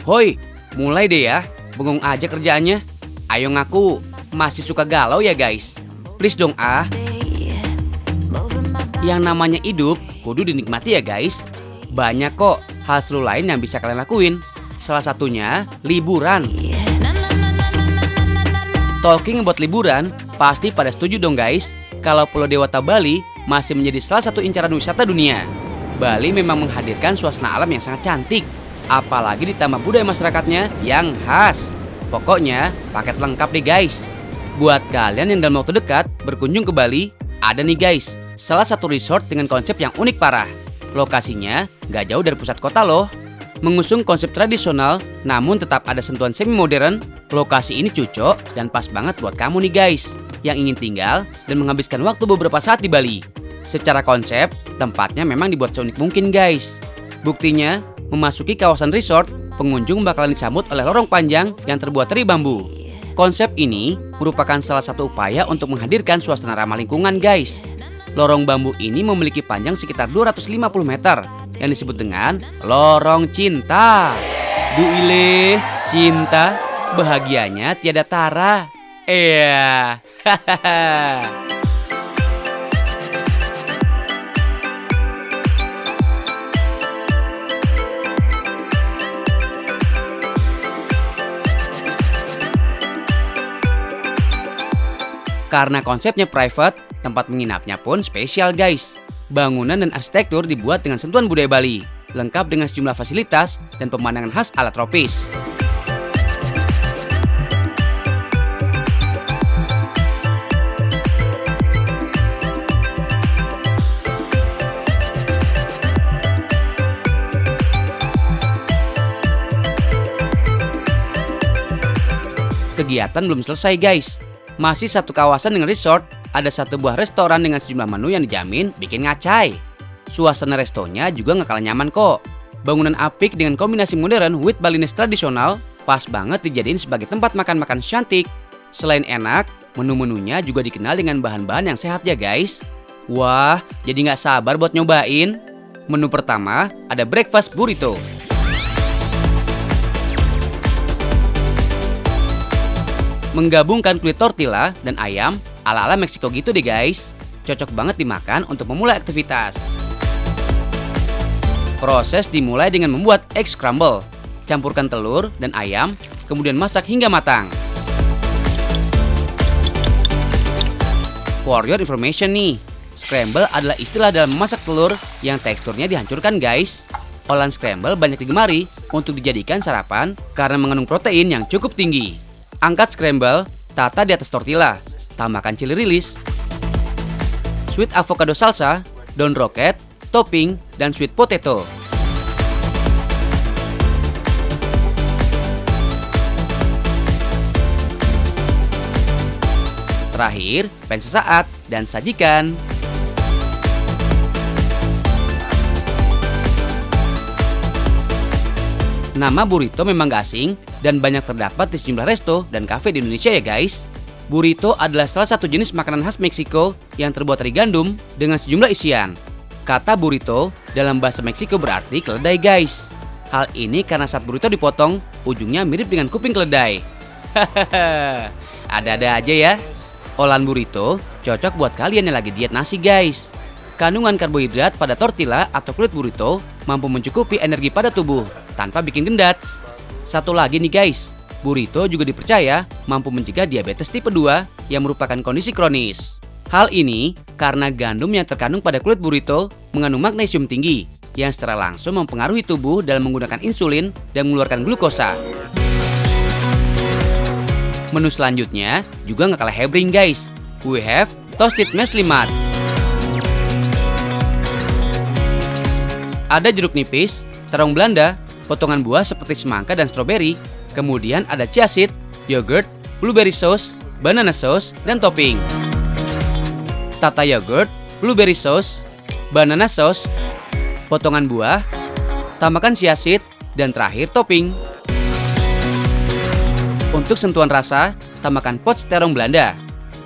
Hoi, mulai deh ya. Bengong aja kerjaannya. Ayo ngaku, masih suka galau ya guys? Please dong ah. Yang namanya hidup, kudu dinikmati ya guys. Banyak kok hal seru lain yang bisa kalian lakuin. Salah satunya liburan. Talking about liburan, pasti pada setuju dong guys kalau Pulau Dewata Bali masih menjadi salah satu incaran wisata dunia. Bali memang menghadirkan suasana alam yang sangat cantik, apalagi ditambah budaya masyarakatnya yang khas. Pokoknya paket lengkap deh guys. Buat kalian yang dalam waktu dekat berkunjung ke Bali, ada nih guys salah satu resort dengan konsep yang unik parah. Lokasinya gak jauh dari pusat kota loh. Mengusung konsep tradisional namun tetap ada sentuhan semi modern, lokasi ini cocok dan pas banget buat kamu nih guys yang ingin tinggal dan menghabiskan waktu beberapa saat di Bali. Secara konsep, tempatnya memang dibuat seunik mungkin guys. Buktinya, memasuki kawasan resort, pengunjung bakalan disambut oleh lorong panjang yang terbuat dari bambu. Konsep ini merupakan salah satu upaya untuk menghadirkan suasana ramah lingkungan guys. Lorong bambu ini memiliki panjang sekitar 250 meter yang disebut dengan Lorong Cinta. Duile, cinta, bahagianya tiada tara. Hahaha. Karena konsepnya private, tempat menginapnya pun spesial guys. Bangunan dan arsitektur dibuat dengan sentuhan budaya Bali, lengkap dengan sejumlah fasilitas dan pemandangan khas ala tropis. Kegiatan belum selesai guys. Masih satu kawasan dengan resort, ada satu buah restoran dengan sejumlah menu yang dijamin bikin ngacai. Suasana restonya juga gak kalah nyaman kok. Bangunan apik dengan kombinasi modern with Balinese tradisional, pas banget dijadiin sebagai tempat makan-makan cantik. Selain enak, menu-menunya juga dikenal dengan bahan-bahan yang sehat ya guys. Wah, jadi gak sabar buat nyobain. Menu pertama ada breakfast burrito. Menggabungkan kulit tortilla dan ayam ala-ala Meksiko gitu deh guys. Cocok banget dimakan untuk memulai aktivitas. Proses dimulai dengan membuat egg scramble. Campurkan telur dan ayam, kemudian masak hingga matang. For your information nih, scramble adalah istilah dalam memasak telur yang teksturnya dihancurkan guys. Olahan scramble banyak digemari untuk dijadikan sarapan karena mengandung protein yang cukup tinggi. Angkat scramble, tata di atas tortilla, tambahkan chili rilis, sweet avocado salsa, daun roket, topping, dan sweet potato. Terakhir, pan sesaat dan sajikan. Nama burrito memang gak asing dan banyak terdapat di sejumlah resto dan kafe di Indonesia ya guys. Burrito adalah salah satu jenis makanan khas Meksiko yang terbuat dari gandum dengan sejumlah isian. Kata burrito dalam bahasa Meksiko berarti keledai guys. Hal ini karena saat burrito dipotong, ujungnya mirip dengan kuping keledai. Hahaha, ada-ada aja ya. Olahan burrito cocok buat kalian yang lagi diet nasi guys. Kandungan karbohidrat pada tortilla atau kulit burrito mampu mencukupi energi pada tubuh tanpa bikin gendats. Satu lagi nih guys, burrito juga dipercaya mampu mencegah diabetes tipe 2 yang merupakan kondisi kronis. Hal ini karena gandum yang terkandung pada kulit burrito mengandung magnesium tinggi yang secara langsung mempengaruhi tubuh dalam menggunakan insulin dan mengeluarkan glukosa. Menu selanjutnya juga gak kalah hebring guys. We have toasted meslimat. Ada jeruk nipis, terong Belanda, potongan buah seperti semangka dan stroberi, kemudian ada chia seed, yogurt, blueberry sauce, banana sauce, dan topping. Tata yogurt, blueberry sauce, banana sauce, potongan buah, tambahkan chia seed, dan terakhir topping. Untuk sentuhan rasa, tambahkan poch terong Belanda.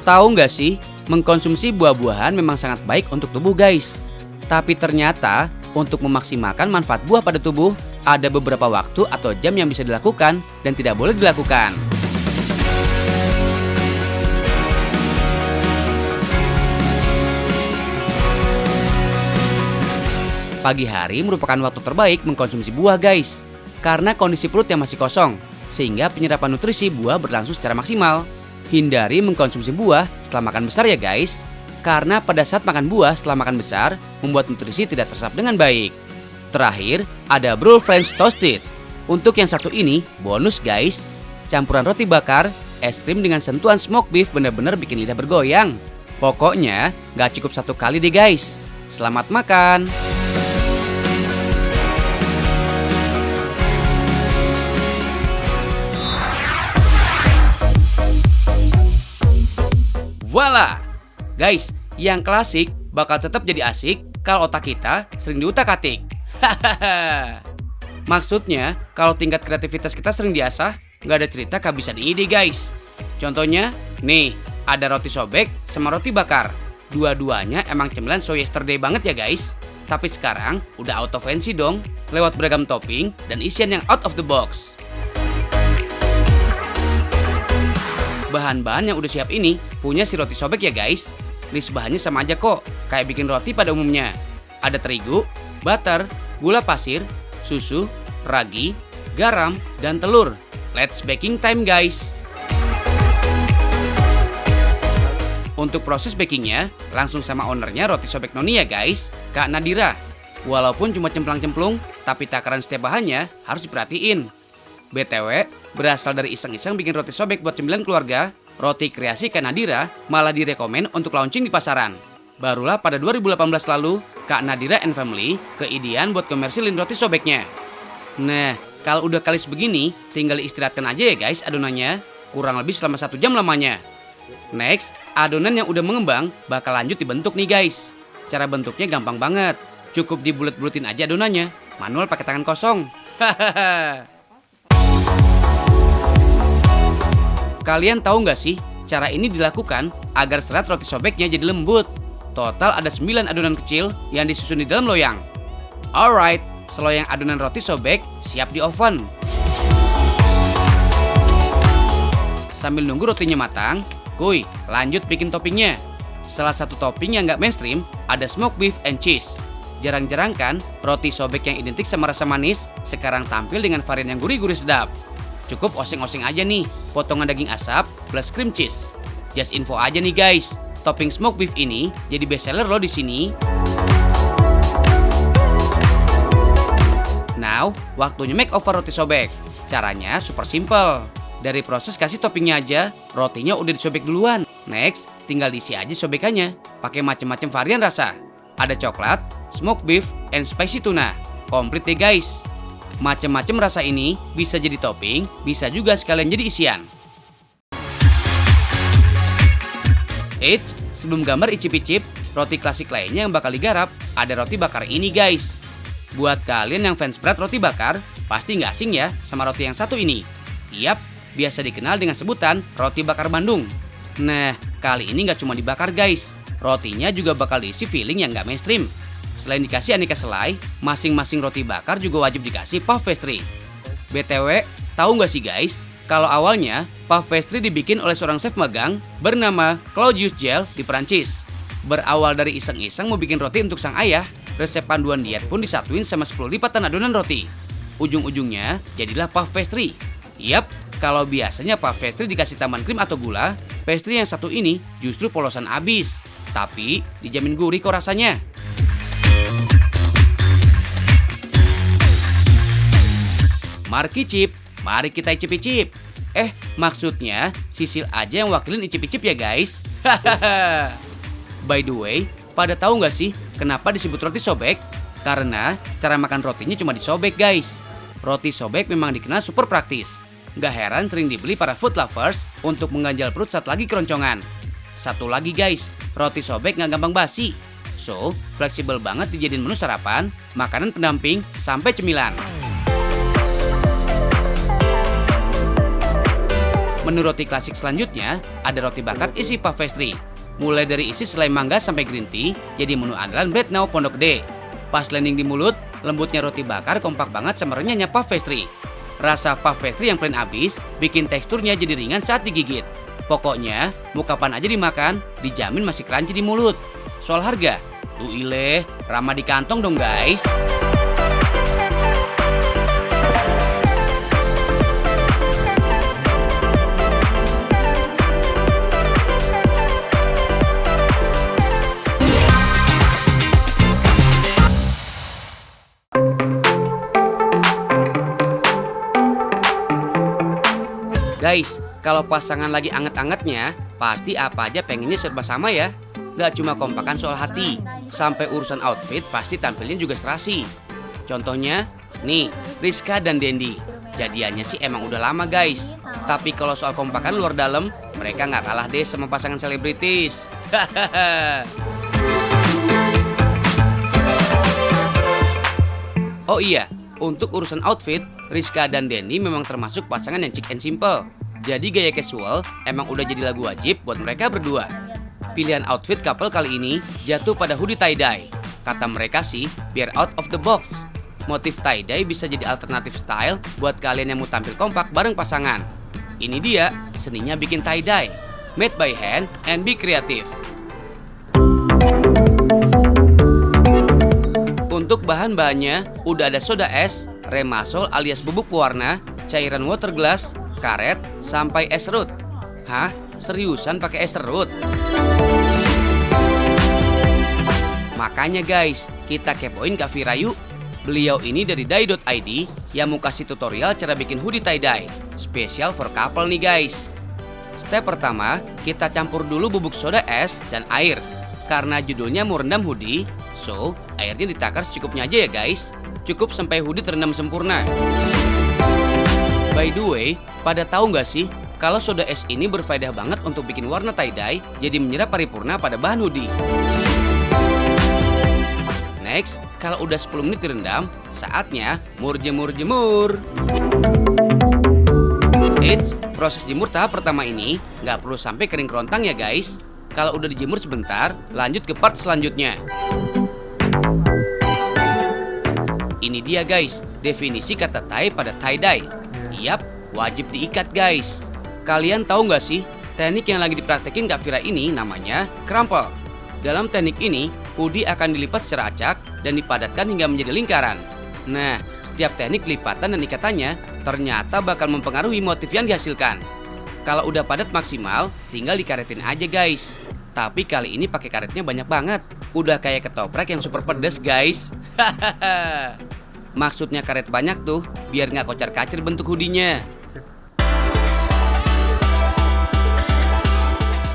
Tahu nggak sih, mengkonsumsi buah-buahan memang sangat baik untuk tubuh guys. Tapi ternyata, untuk memaksimalkan manfaat buah pada tubuh, Ada beberapa waktu atau jam yang bisa dilakukan dan tidak boleh dilakukan. Pagi hari merupakan waktu terbaik mengkonsumsi buah guys, karena kondisi perut yang masih kosong, sehingga penyerapan nutrisi buah berlangsung secara maksimal. Hindari mengkonsumsi buah setelah makan besar ya guys, karena pada saat makan buah setelah makan besar, membuat nutrisi tidak terserap dengan baik. Terakhir, ada Brule French Toasted. Untuk yang satu ini, bonus guys. Campuran roti bakar, es krim dengan sentuhan smoked beef benar-benar bikin lidah bergoyang. Pokoknya, gak cukup satu kali deh guys. Selamat makan! Voila! Guys, yang klasik bakal tetap jadi asik kalau otak kita sering diutak-atik. Hahaha. Maksudnya, kalau tingkat kreativitas kita sering diasah, nggak ada cerita kehabisan ide guys. Contohnya, nih, ada roti sobek sama roti bakar. Dua-duanya emang cemilan so yesterday banget ya guys. Tapi sekarang udah auto fancy dong, lewat beragam topping dan isian yang out of the box. Bahan-bahan yang udah siap ini punya si roti sobek ya guys. List bahannya sama aja kok, kayak bikin roti pada umumnya. Ada terigu, butter, gula pasir, susu, ragi, garam, dan telur. Let's baking time guys. Untuk proses bakingnya, langsung sama ownernya roti sobek Noni ya guys, Kak Nadira. Walaupun cuma cemplang-cemplung, tapi takaran setiap bahannya harus diperhatiin. BTW, berasal dari iseng-iseng bikin roti sobek buat cemilan keluarga, roti kreasi Kak Nadira malah direkomen untuk launching di pasaran. Barulah pada 2018 lalu, Kak Nadira and Family keidean buat komersilin roti sobeknya. Nah, kalau udah kalis begini, tinggal istirahatkan aja ya guys adonannya, kurang lebih selama 1 jam lamanya. Next, adonan yang udah mengembang bakal lanjut dibentuk nih guys. Cara bentuknya gampang banget, cukup dibulet-buletin aja adonannya, manual pakai tangan kosong. Hahaha. Kalian tahu nggak sih, cara ini dilakukan agar serat roti sobeknya jadi lembut. Total ada 9 adonan kecil yang disusun di dalam loyang. Alright, seloyang adonan roti sobek siap di oven. Sambil nunggu rotinya matang, kuy, lanjut bikin toppingnya. Salah satu topping yang nggak mainstream ada smoked beef and cheese. Jarang-jarang kan roti sobek yang identik sama rasa manis sekarang tampil dengan varian yang gurih-gurih sedap. Cukup oseng-oseng aja nih, potongan daging asap plus cream cheese. Just info aja nih guys, topping smoked beef ini jadi best seller loh di sini. Now, waktunya make over roti sobek. Caranya super simple. Dari proses kasih toppingnya aja, rotinya udah disobek duluan. Next, tinggal diisi aja sobekannya. Pakai macam-macam varian rasa. Ada coklat, smoked beef, and spicy tuna. Komplit deh guys. Macam-macam rasa ini bisa jadi topping, bisa juga sekalian jadi isian. Eits, sebelum gambar icip-icip, roti klasik lainnya yang bakal digarap, ada roti bakar ini guys. Buat kalian yang fans berat roti bakar, pasti nggak asing ya sama roti yang satu ini. Yap, biasa dikenal dengan sebutan roti bakar Bandung. Nah, kali ini nggak cuma dibakar guys, rotinya juga bakal diisi filling yang nggak mainstream. Selain dikasih aneka selai, masing-masing roti bakar juga wajib dikasih puff pastry. BTW, tahu nggak sih guys, kalau awalnya puff pastry dibikin oleh seorang chef magang bernama Claudius Gel di Perancis. Berawal dari iseng-iseng mau bikin roti untuk sang ayah, resep panduan diet pun disatuin sama 10 lipatan adonan roti. Ujung-ujungnya jadilah puff pastry. Yap, kalau biasanya puff pastry dikasih tambahan krim atau gula, pastry yang satu ini justru polosan abis. Tapi dijamin gurih kok rasanya. Markicip, mari kita icip-icip. Maksudnya sisil aja yang wakilin icip-icip ya guys. By the way, pada tahu nggak sih kenapa disebut roti sobek? Karena cara makan rotinya cuma disobek guys. Roti sobek memang dikenal super praktis. Nggak heran sering dibeli para food lovers untuk mengganjal perut saat lagi keroncongan. Satu lagi guys, roti sobek nggak gampang basi. So, fleksibel banget dijadiin menu sarapan, makanan pendamping, sampai cemilan. Menu roti klasik selanjutnya ada roti bakar isi puff pastry. Mulai dari isi selai mangga sampai green tea, jadi menu andalan Bread Now Pondok Gede. Pas landing di mulut, Lembutnya roti bakar kompak banget sama renyahnya puff pastry. Rasa puff pastry yang plain abis bikin teksturnya jadi ringan saat digigit. Pokoknya, mau kapan aja dimakan, dijamin masih crunchy di mulut. Soal harga, duh ileh, ramah di kantong dong guys. Guys, kalau pasangan lagi anget-angetnya, pasti apa aja pengennya serba sama ya. Gak cuma kompakan soal hati, sampai urusan outfit pasti tampilnya juga serasi. Contohnya, nih, Rizka dan Dendi. Jadiannya sih emang udah lama guys. Tapi kalau soal kompakan luar dalam, mereka gak kalah deh sama pasangan selebritis. Oh iya, untuk urusan outfit, Rizka dan Dendi memang termasuk pasangan yang chic and simple. Jadi gaya casual emang udah jadi lagu wajib buat mereka berdua. Pilihan outfit couple kali ini jatuh pada hoodie tie-dye. Kata mereka sih, biar out of the box. Motif tie-dye bisa jadi alternatif style buat kalian yang mau tampil kompak bareng pasangan. Ini dia, seninya bikin tie-dye. Made by hand and be creative. Untuk bahan-bahannya, udah ada soda es, remasol alias bubuk pewarna, cairan water glass, karet, sampai es serut. Hah? Seriusan pakai es serut? Makanya guys, kita kepoin Kak Vira yuk. Beliau ini dari dye.id yang mau kasih tutorial cara bikin hoodie tie-dye. Spesial for couple nih guys. Step pertama, kita campur dulu bubuk soda es dan air. Karena judulnya mau rendam hoodie, so airnya ditakar secukupnya aja ya guys. Cukup sampai hoodie terendam sempurna. By the way, pada tahu nggak sih kalau soda es ini berfaedah banget untuk bikin warna tie-dye jadi menyerap paripurna pada bahan hoodie. Next, kalau udah 10 menit direndam, saatnya jemur. Eits, proses jemur tahap pertama ini nggak perlu sampai kering kerontang ya guys. Kalau udah dijemur sebentar, lanjut ke part selanjutnya. Ini dia guys, definisi kata tie pada tie-dye. Yap, wajib diikat guys. Kalian tahu nggak sih, teknik yang lagi dipraktekin Kak Vira ini namanya crumple. Dalam teknik ini, hoodie akan dilipat secara acak dan dipadatkan hingga menjadi lingkaran. Nah, setiap teknik lipatan dan ikatannya ternyata bakal mempengaruhi motif yang dihasilkan. Kalau udah padat maksimal, tinggal dikaretin aja guys. Tapi kali ini pakai karetnya banyak banget. Udah kayak ketoprak yang super pedes guys. Maksudnya karet banyak tuh, biar nggak kocar-kacir bentuk hoodie-nya.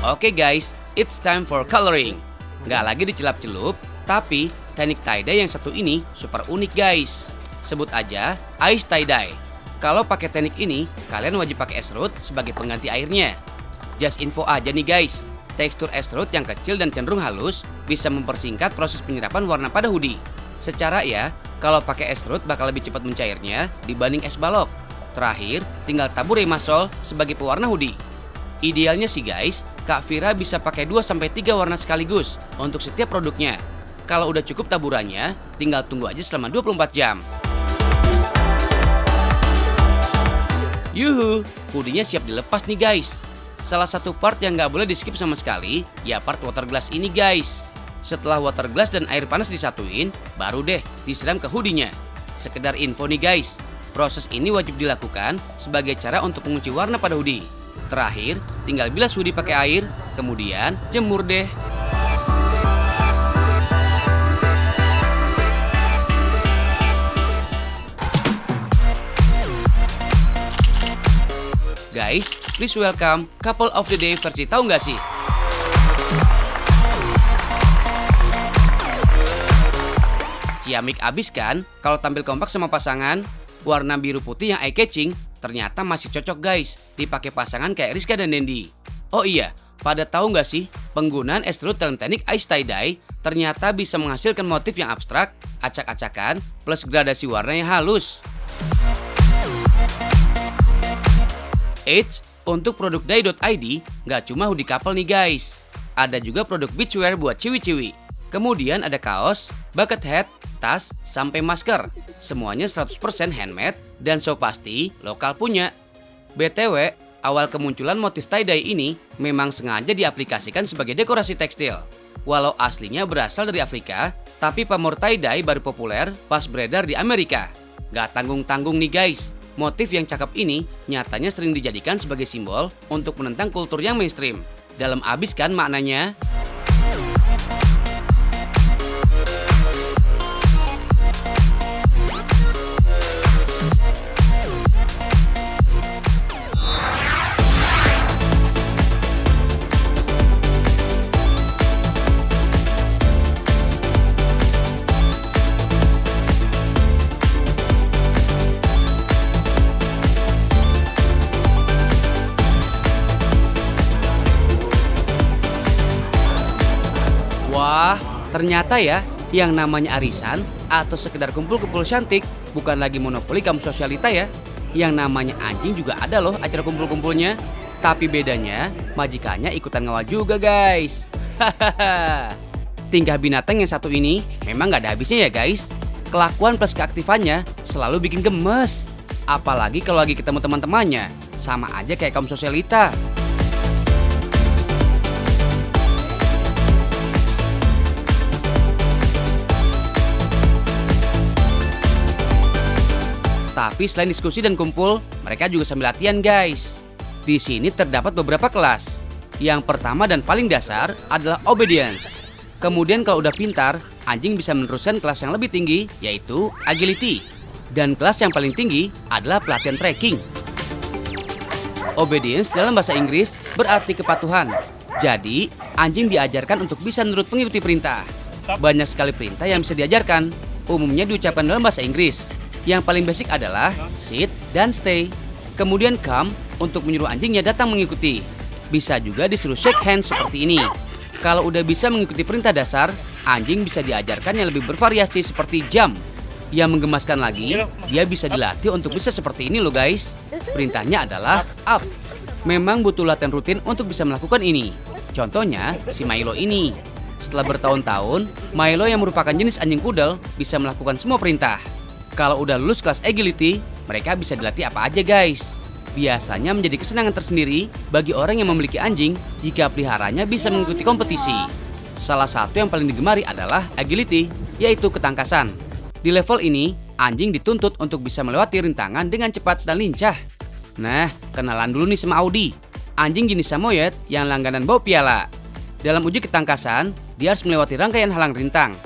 Oke guys, it's time for coloring. Nggak lagi dicelup-celup, tapi teknik tie-dye yang satu ini super unik guys. Sebut aja ice tie-dye. Kalau pakai teknik ini, kalian wajib pakai es serut sebagai pengganti airnya. Just info aja nih guys, tekstur es serut yang kecil dan cenderung halus bisa mempersingkat proses penyerapan warna pada hoodie. Secara ya, kalau pakai es serut bakal lebih cepat mencairnya dibanding es balok. Terakhir, tinggal tabur remasol sebagai pewarna hoodie. Idealnya sih guys, Kak Vira bisa pakai 2-3 warna sekaligus untuk setiap produknya. Kalau udah cukup taburannya, tinggal tunggu aja selama 24 jam. Yuhu, hoodie-nya siap dilepas nih guys. Salah satu part yang nggak boleh di skip sama sekali, ya part water glass ini guys. Setelah water glass dan air panas disatuin, baru deh disiram ke hoodie-nya. Sekedar info nih guys, proses ini wajib dilakukan sebagai cara untuk mengunci warna pada hoodie. Terakhir, tinggal bilas hoodie pakai air, kemudian jemur deh. Guys, please welcome couple of the day versi tahu nggak sih? Ciamik abis kan kalau tampil kompak sama pasangan? Warna biru putih yang eye catching ternyata masih cocok guys dipakai pasangan kayak Rizka dan Dendi. Oh iya, pada tahu nggak sih penggunaan es serut dalam teknik ice tie-dye ternyata bisa menghasilkan motif yang abstrak, acak-acakan, plus gradasi warna yang halus. Eits, untuk produk dye.id nggak cuma hoodie couple nih guys. Ada juga produk beachwear buat ciwi-ciwi. Kemudian ada kaos, bucket hat, tas, sampai masker. Semuanya 100% handmade dan so pasti lokal punya. BTW, awal kemunculan motif tie-dye ini memang sengaja diaplikasikan sebagai dekorasi tekstil. Walau aslinya berasal dari Afrika, tapi pamor tie-dye baru populer pas beredar di Amerika. Gak tanggung-tanggung nih guys, motif yang cakep ini nyatanya sering dijadikan sebagai simbol untuk menentang kultur yang mainstream. Dalam abis kan maknanya? Wah, ternyata ya, yang namanya arisan atau sekedar kumpul-kumpul cantik bukan lagi monopoli kaum sosialita ya. Yang namanya anjing juga ada loh acara kumpul-kumpulnya. Tapi bedanya, majikannya ikutan ngawal juga guys. Hahaha. Tingkah binatang yang satu ini memang gak ada habisnya ya guys. Kelakuan plus keaktifannya selalu bikin gemes. Apalagi kalau lagi ketemu teman-temannya, sama aja kayak kaum sosialita. Tapi selain diskusi dan kumpul, mereka juga sambil latihan guys. Di sini terdapat beberapa kelas. Yang pertama dan paling dasar adalah obedience. Kemudian kalau udah pintar, anjing bisa meneruskan kelas yang lebih tinggi, yaitu agility. Dan kelas yang paling tinggi adalah pelatihan tracking. Obedience dalam bahasa Inggris berarti kepatuhan. Jadi, anjing diajarkan untuk bisa nurut mengikuti perintah. Banyak sekali perintah yang bisa diajarkan. Umumnya diucapkan dalam bahasa Inggris. Yang paling basic adalah sit dan stay. Kemudian come untuk menyuruh anjingnya datang mengikuti. Bisa juga disuruh shake hands seperti ini. Kalau udah bisa mengikuti perintah dasar, anjing bisa diajarkan yang lebih bervariasi seperti jump. Yang menggemaskan lagi, dia bisa dilatih untuk bisa seperti ini loh guys. Perintahnya adalah up. Memang butuh latihan rutin untuk bisa melakukan ini. Contohnya si Milo ini. Setelah bertahun-tahun, Milo yang merupakan jenis anjing poodle bisa melakukan semua perintah. Kalau udah lulus kelas agility, mereka bisa dilatih apa aja guys. Biasanya menjadi kesenangan tersendiri bagi orang yang memiliki anjing jika peliharanya bisa mengikuti kompetisi. Salah satu yang paling digemari adalah agility, yaitu ketangkasan. Di level ini, anjing dituntut untuk bisa melewati rintangan dengan cepat dan lincah. Nah, kenalan dulu nih sama Audi, anjing jenis Samoyed yang langganan bawa piala. Dalam uji ketangkasan, dia harus melewati rangkaian halang rintang.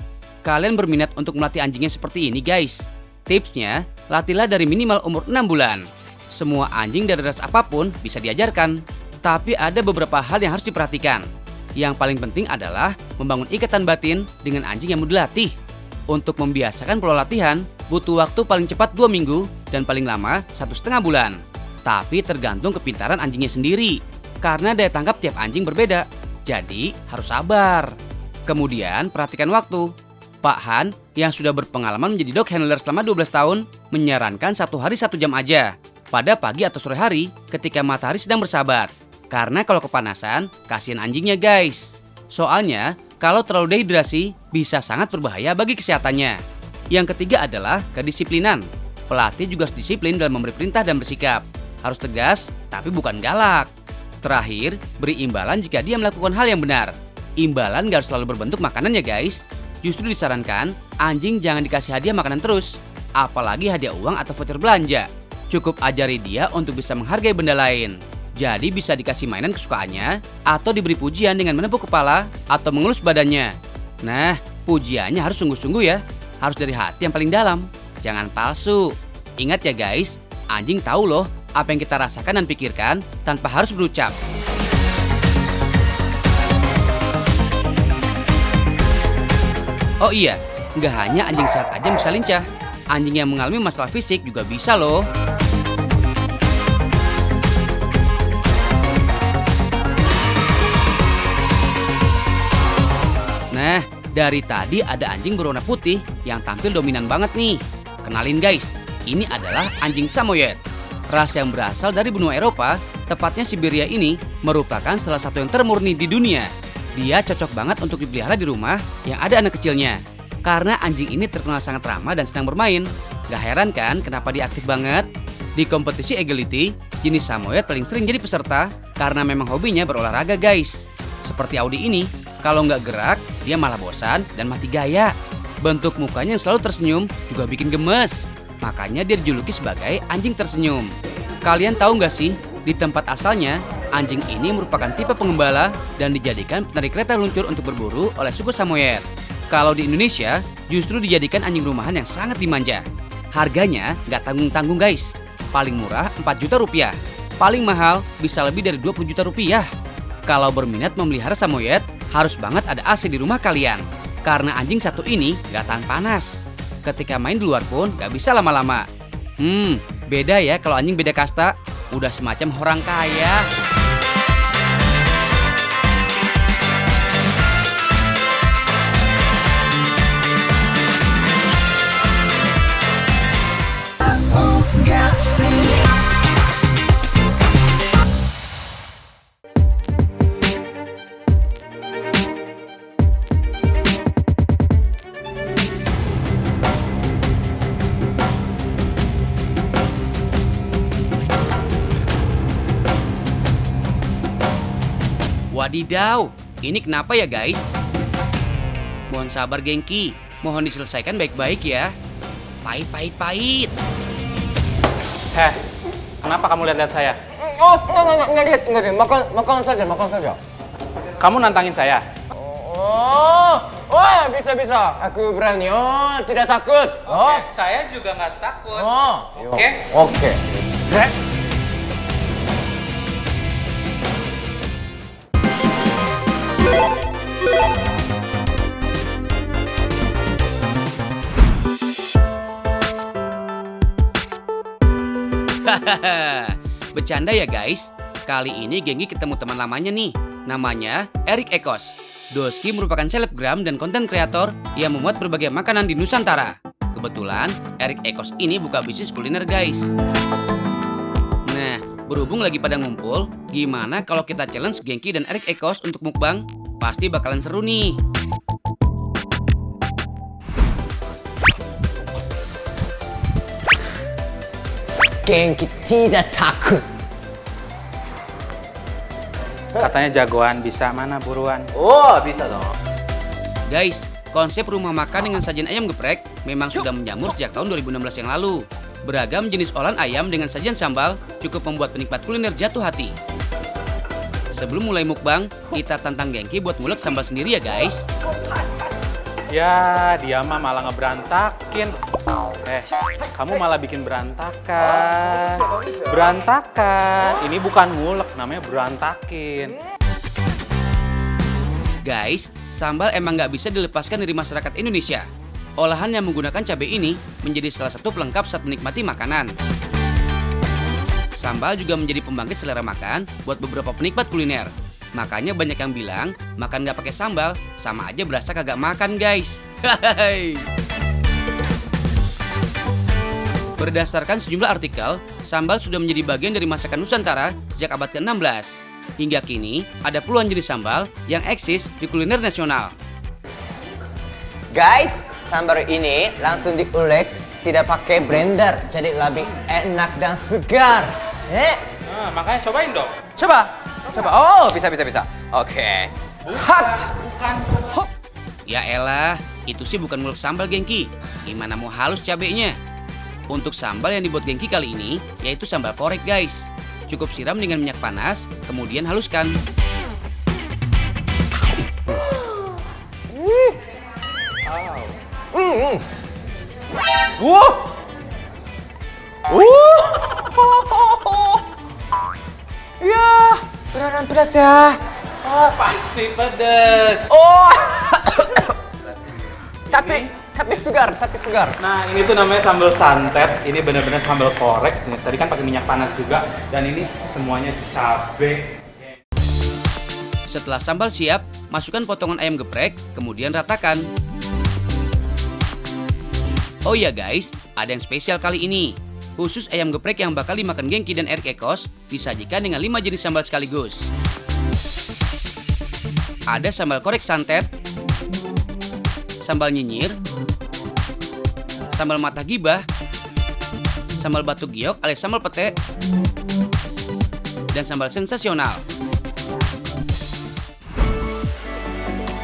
Kalian berminat untuk melatih anjingnya seperti ini guys? Tipsnya, latihlah dari minimal umur 6 bulan. Semua anjing dari ras apapun bisa diajarkan. Tapi ada beberapa hal yang harus diperhatikan. Yang paling penting adalah membangun ikatan batin dengan anjing yang mau dilatih. Untuk membiasakan pola latihan, butuh waktu paling cepat 2 minggu dan paling lama 1,5 bulan. Tapi tergantung kepintaran anjingnya sendiri. Karena daya tangkap tiap anjing berbeda. Jadi harus sabar. Kemudian perhatikan waktu. Pak Han yang sudah berpengalaman menjadi dog handler selama 12 tahun menyarankan 1 hari 1 jam aja pada pagi atau sore hari ketika matahari sedang bersahabat. Karena kalau kepanasan, kasihan anjingnya guys. Soalnya kalau terlalu dehidrasi bisa sangat berbahaya bagi kesehatannya. Yang ketiga adalah kedisiplinan. Pelatih juga harus disiplin dalam memberi perintah dan bersikap. Harus tegas tapi bukan galak. Terakhir, beri imbalan jika dia melakukan hal yang benar. Imbalan gak harus selalu berbentuk makanan ya guys. Justru disarankan, anjing jangan dikasih hadiah makanan terus. Apalagi hadiah uang atau voucher belanja. Cukup ajari dia untuk bisa menghargai benda lain. Jadi bisa dikasih mainan kesukaannya, atau diberi pujian dengan menepuk kepala, atau mengelus badannya. Nah, pujiannya harus sungguh-sungguh ya. Harus dari hati yang paling dalam. Jangan palsu. Ingat ya guys, anjing tahu loh apa yang kita rasakan dan pikirkan tanpa harus berucap. Oh iya, nggak hanya anjing sehat aja bisa lincah. Anjing yang mengalami masalah fisik juga bisa loh. Nah, dari tadi ada anjing berwarna putih yang tampil dominan banget nih. Kenalin guys, ini adalah anjing Samoyed. Ras yang berasal dari benua Eropa, tepatnya Siberia ini, merupakan salah satu yang termurni di dunia. Dia cocok banget untuk dipelihara di rumah yang ada anak kecilnya. Karena anjing ini terkenal sangat ramah dan senang bermain. Gak heran kan kenapa dia aktif banget? Di kompetisi agility, jenis Samoyed paling sering jadi peserta karena memang hobinya berolahraga guys. Seperti Audi ini, kalau nggak gerak, dia malah bosan dan mati gaya. Bentuk mukanya yang selalu tersenyum juga bikin gemes. Makanya dia dijuluki sebagai anjing tersenyum. Kalian tahu nggak sih, di tempat asalnya, anjing ini merupakan tipe pengembala dan dijadikan penarik kereta luncur untuk berburu oleh suku Samoyed. Kalau di Indonesia, justru dijadikan anjing rumahan yang sangat dimanja. Harganya nggak tanggung-tanggung guys. Paling murah 4 juta rupiah. Paling mahal bisa lebih dari 20 juta rupiah. Kalau berminat memelihara Samoyed, harus banget ada AC di rumah kalian. Karena anjing satu ini nggak tahan panas. Ketika main di luar pun nggak bisa lama-lama. Beda ya kalau anjing beda kasta. Udah semacam orang kaya. Wadidaw, ini kenapa ya guys? Mohon sabar gengki, mohon diselesaikan baik-baik ya. Pahit. Kenapa kamu lihat-lihat saya? Oh, nggak lihat. Makan saja. Kamu nantangin saya? Bisa. Aku berani. Oh, tidak takut. Oh, Saya juga nggak takut. Oke. Bercanda ya guys. Kali ini Gengki ketemu teman lamanya nih. Namanya Erik Ekos. Doski merupakan selebgram dan konten kreator yang memuat berbagai makanan di Nusantara. Kebetulan Erik Ekos ini buka bisnis kuliner guys. Nah, berhubung lagi pada ngumpul, gimana kalau kita challenge Gengki dan Erik Ekos untuk mukbang? Pasti bakalan seru nih. Gengki tidak takut. Katanya jagoan, bisa mana buruan? Oh, bisa dong. Guys, konsep rumah makan dengan sajian ayam geprek memang sudah menjamur sejak tahun 2016 yang lalu. Beragam jenis olahan ayam dengan sajian sambal cukup membuat penikmat kuliner jatuh hati. Sebelum mulai mukbang, kita tantang Gengki buat ngulek sambal sendiri ya guys. Ya, dia mah malah ngeberantakin. Kamu malah bikin berantakan. Ini bukan ngulek, namanya berantakin. Guys, sambal emang nggak bisa dilepaskan dari masyarakat Indonesia. Olahan yang menggunakan cabai ini menjadi salah satu pelengkap saat menikmati makanan. Sambal juga menjadi pembangkit selera makan buat beberapa penikmat kuliner. Makanya banyak yang bilang, makan nggak pakai sambal sama aja berasa kagak makan guys. Berdasarkan sejumlah artikel, sambal sudah menjadi bagian dari masakan Nusantara sejak abad ke-16. Hingga kini, ada puluhan jenis sambal yang eksis di kuliner nasional. Guys, sambal ini langsung diulek, tidak pakai blender, jadi lebih enak dan segar. Nah, makanya cobain dong. Coba. Oh, bisa. Oke. Hot. Bukan. Ya elah, itu sih bukan ngulek sambal Gengki. Gimana mau halus cabenya? Untuk sambal yang dibuat Gengki kali ini, yaitu sambal korek guys. Cukup siram dengan minyak panas, kemudian haluskan. Ya, beneran pedas ya. Pasti pedes. Oh. tapi segar. Nah, ini tuh namanya sambal santet. Ini benar-benar sambal korek. Tadi kan pakai minyak panas juga. Dan ini semuanya cabai. Setelah sambal siap, masukkan potongan ayam geprek, kemudian ratakan. Oh iya guys, ada yang spesial kali ini. Khusus ayam geprek yang bakal dimakan Gengki dan Erik Ekos disajikan dengan 5 jenis sambal sekaligus. Ada sambal korek santet, sambal nyinyir, sambal mata gibah, sambal batu giok alias sambal pete, dan sambal sensasional.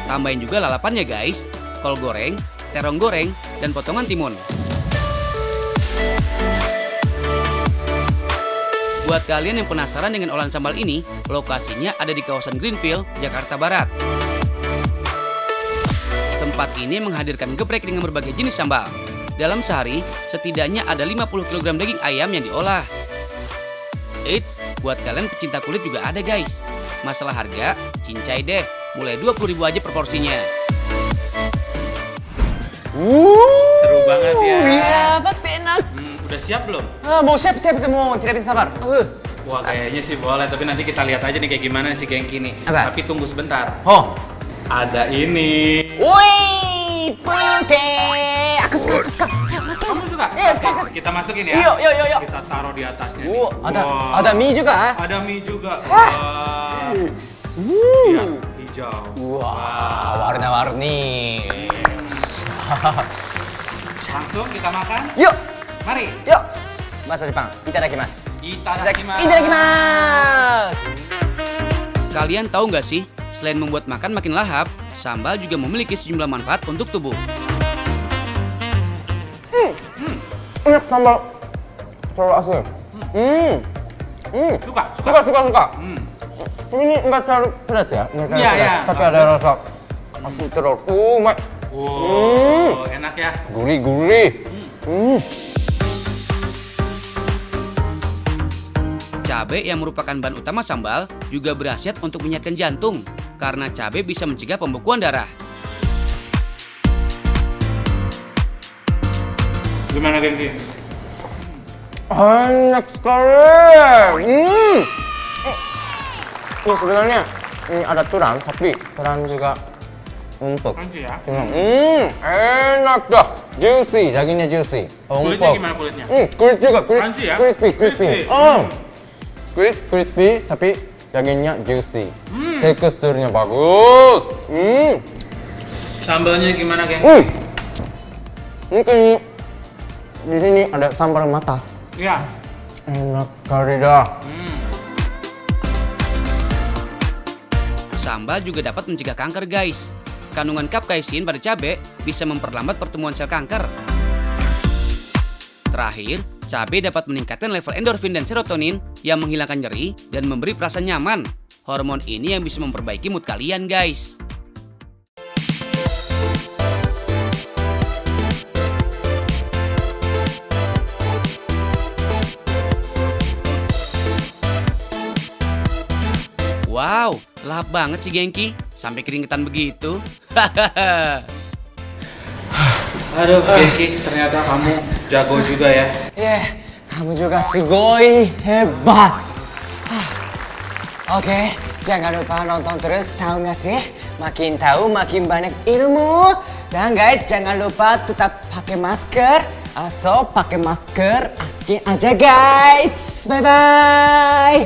Tambahin juga lalapannya guys, kol goreng, terong goreng, dan potongan timun. Buat kalian yang penasaran dengan olahan sambal ini, lokasinya ada di kawasan Greenfield, Jakarta Barat. Tempat ini menghadirkan geprek dengan berbagai jenis sambal. Dalam sehari, setidaknya ada 50 kg daging ayam yang diolah. Eits, buat kalian pecinta kulit juga ada guys. Masalah harga, cincai deh, mulai 20.000 aja per porsinya. Seru banget ya. Iya, pasti enak. Udah siap belum? Mau siap semua, tidak bisa sabar. Wah kayaknya sih boleh, tapi nanti kita lihat aja nih kayak gimana si Genki nih. Apa? Tapi tunggu sebentar. Oh, Ada ini. wih, putih. Aku suka. Kamu suka? Iya, suka. Kita masukin ya. Yuk. Kita taruh di atasnya. nih. Ada mie juga. Ada mie juga. Wah. Iya, hijau. Wah, warna-warni. Langsung kita makan. Yuk. Mari. Bahasa Jepang, itadakimasu. Itadakimasu. Itadakimasu. Kalian tahu nggak sih, selain membuat makan makin lahap, sambal juga memiliki sejumlah manfaat untuk tubuh. Enak sambal. Terlalu asli. Suka. Ini enggak terlalu pedas ya? Enggak terlalu Iya, pedas, iya. tapi ada rasa asam terus. Wow, enak ya. Gurih. Cabai yang merupakan bahan utama sambal juga berkhasiat untuk menyehatkan jantung karena cabai bisa mencegah pembekuan darah. Gimana Genki? Enak sekali. Ini sebenarnya ini ada tulang, tapi tulang juga empuk. Crunchy ya? Enak dah. Juicy, dagingnya juicy. Kulitnya gimana kulitnya? Kulit juga, Crunchy ya? crispy. Crispy. Kulit crispy, tapi dagingnya juicy. Teksturnya bagus. Sambalnya gimana Genki? Mungkin di sini ada sambal mata. Iya. Enak sekali dah. Sambal juga dapat mencegah kanker guys. Kandungan kapsaisin pada cabai bisa memperlambat pertumbuhan sel kanker. Terakhir, cabai dapat meningkatkan level endorfin dan serotonin yang menghilangkan nyeri dan memberi perasaan nyaman. Hormon ini yang bisa memperbaiki mood kalian guys. Wow, lahap banget sih Genki, sampai keringetan begitu. Aduh Genki, ternyata kamu jago juga ya. Kamu juga sugoi hebat. Oke, jangan lupa nonton terus, tahu nggak sih? Makin tahu makin banyak ilmu. Dan guys, jangan lupa tetap pakai masker. Pakai masker asking aja guys. Bye bye.